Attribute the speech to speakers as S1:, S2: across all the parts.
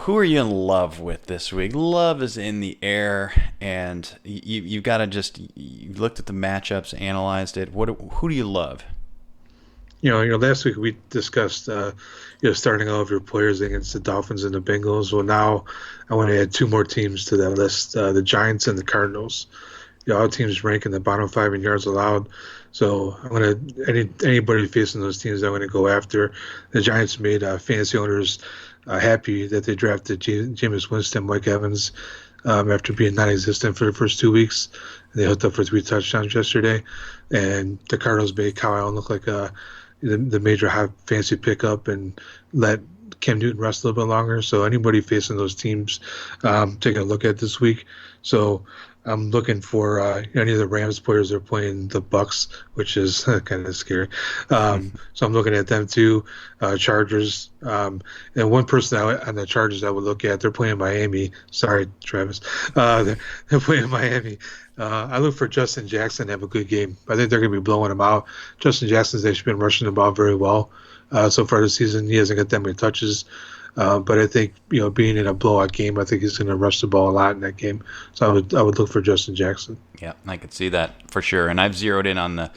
S1: who are you in love with this week? Love is in the air, and you've got to you looked at the matchups, analyzed it. Who do you love?
S2: Last week we discussed, starting all of your players against the Dolphins and the Bengals. Well, now I want to add two more teams to that list: the Giants and the Cardinals. All teams rank in the bottom 5 in yards allowed. So I'm anybody facing those teams, I'm going to go after. The Giants made fantasy owners happy that they drafted Jameis Winston, Mike Evans, after being non-existent for the first 2 weeks. They hooked up for 3 touchdowns yesterday, and the Cardinals made Kyle Allen look like the major high fancy pickup and let Cam Newton rest a little bit longer. So anybody facing those teams, taking a look at this week. So I'm looking for any of the Rams players that are playing the Bucks, which is kind of scary. So I'm looking at them too. Chargers, and one person on the Chargers I would look at. They're playing Miami. Sorry, Travis. They're playing Miami. I look for Justin Jackson to have a good game. I think they're going to be blowing him out. Justin Jackson's actually been rushing the ball very well so far this season. He hasn't got that many touches. But I think, being in a blowout game, I think he's going to rush the ball a lot in that game. So I would look for Justin Jackson.
S1: Yeah, I could see that for sure. And I've zeroed in on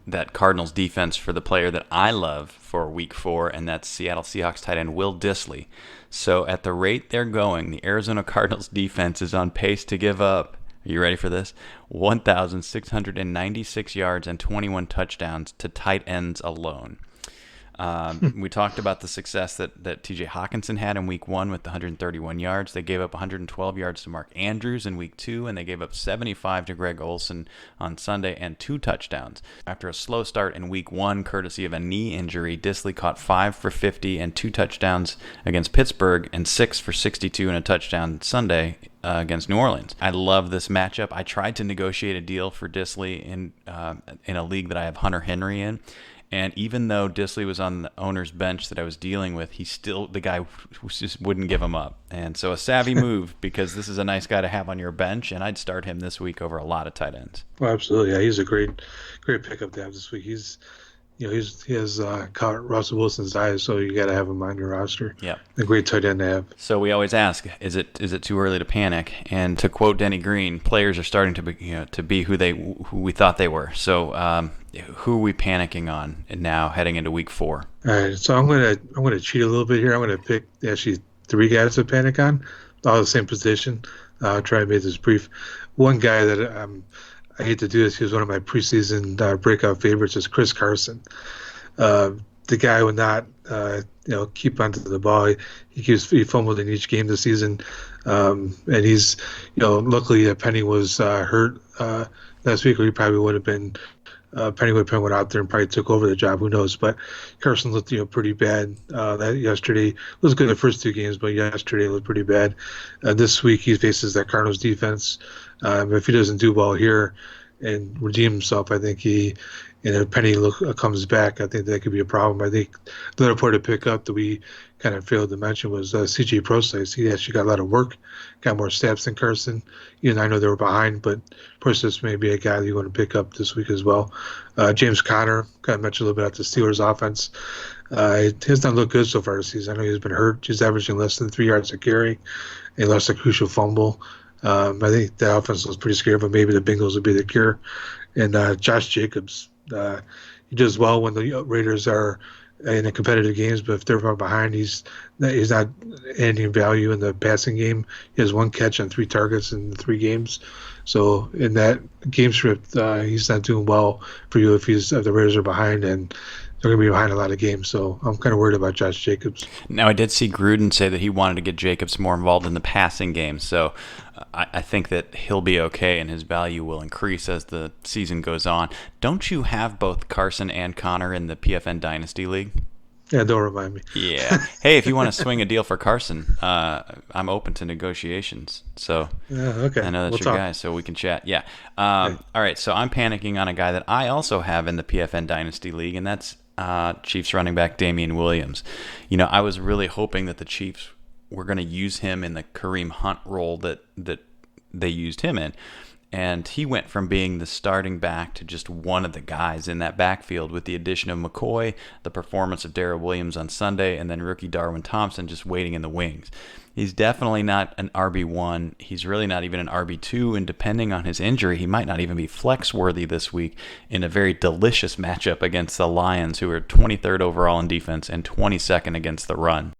S1: that Cardinals defense for the player that I love for Week 4, and that's Seattle Seahawks tight end Will Dissly. So at the rate they're going, the Arizona Cardinals defense is on pace to give up, are you ready for this? 1,696 yards and 21 touchdowns to tight ends alone. We talked about the success that T.J. Hawkinson had in Week 1 with 131 yards. They gave up 112 yards to Mark Andrews in Week 2, and they gave up 75 to Greg Olsen on Sunday and 2 touchdowns. After a slow start in Week 1, courtesy of a knee injury, Dissly caught 5 for 50 and 2 touchdowns against Pittsburgh and 6 for 62 and a touchdown Sunday against New Orleans. I love this matchup. I tried to negotiate a deal for Dissly in a league that I have Hunter Henry in. And even though Dissly was on the owner's bench that I was dealing with, the guy just wouldn't give him up. And so a savvy move, because this is a nice guy to have on your bench, and I'd start him this week over a lot of tight ends.
S2: Well, absolutely. Yeah, he's a great pickup to have this week. He has caught Russell Wilson's eyes, so you got to have him on your roster.
S1: Yeah,
S2: a great tight end to have.
S1: So we always ask, is it too early to panic? And to quote Denny Green, players are starting to be who we thought they were. So who are we panicking on now heading into Week 4?
S2: All right, so I'm gonna cheat a little bit here. I'm gonna pick actually 3 guys to panic on, all the same position. I'll try to make this brief. One guy that I hate to do this. He was one of my preseason breakout favorites. Is Chris Carson. The guy would not, keep onto the ball. He fumbled in each game this season, and he's, luckily Penny was hurt last week, or he probably would have been. Penny would have been went out there and probably took over the job. Who knows? But Carson looked, pretty bad. That yesterday was good the first 2 games, but yesterday looked pretty bad. This week he faces that Cardinals defense. If he doesn't do well here and redeem himself, I think if Penny comes back, I think that could be a problem. I think the other part to pick up that we kind of failed to mention was C.J. Prosise. He actually got a lot of work, got more snaps than Carson. I know they were behind, but Prosise may be a guy that you want to pick up this week as well. James Conner, kind of mentioned a little bit about the Steelers' offense. He has not looked good so far this season. I know he's been hurt. He's averaging less than 3 yards a carry. He lost a crucial fumble. I think the offense was pretty scary, but maybe the Bengals will be the cure. And Josh Jacobs, he does well when the Raiders are in the competitive games, but if they're far behind, he's not adding value in the passing game. He has 1 catch on 3 targets in 3 games. So in that game script, he's not doing well for you if the Raiders are behind, and they're going to be behind a lot of games. So I'm kind of worried about Josh Jacobs.
S1: Now, I did see Gruden say that he wanted to get Jacobs more involved in the passing game. So I think that he'll be okay, and his value will increase as the season goes on. Don't you have both Carson and Connor in the PFN Dynasty League?
S2: Yeah, don't remind me.
S1: Yeah. Hey, if you want to swing a deal for Carson, I'm open to negotiations. So
S2: okay.
S1: I know that's your guy, so we can chat. Yeah. All right, so I'm panicking on a guy that I also have in the PFN Dynasty League, and that's Chiefs running back Damien Williams. I was really hoping that the Chiefs were going to use him in the Kareem Hunt role that they used him in. And he went from being the starting back to just one of the guys in that backfield with the addition of McCoy, the performance of Darrell Williams on Sunday, and then rookie Darwin Thompson just waiting in the wings. He's definitely not an RB1. He's really not even an RB2, and depending on his injury, he might not even be flex-worthy this week in a very delicious matchup against the Lions, who are 23rd overall in defense and 22nd against the run.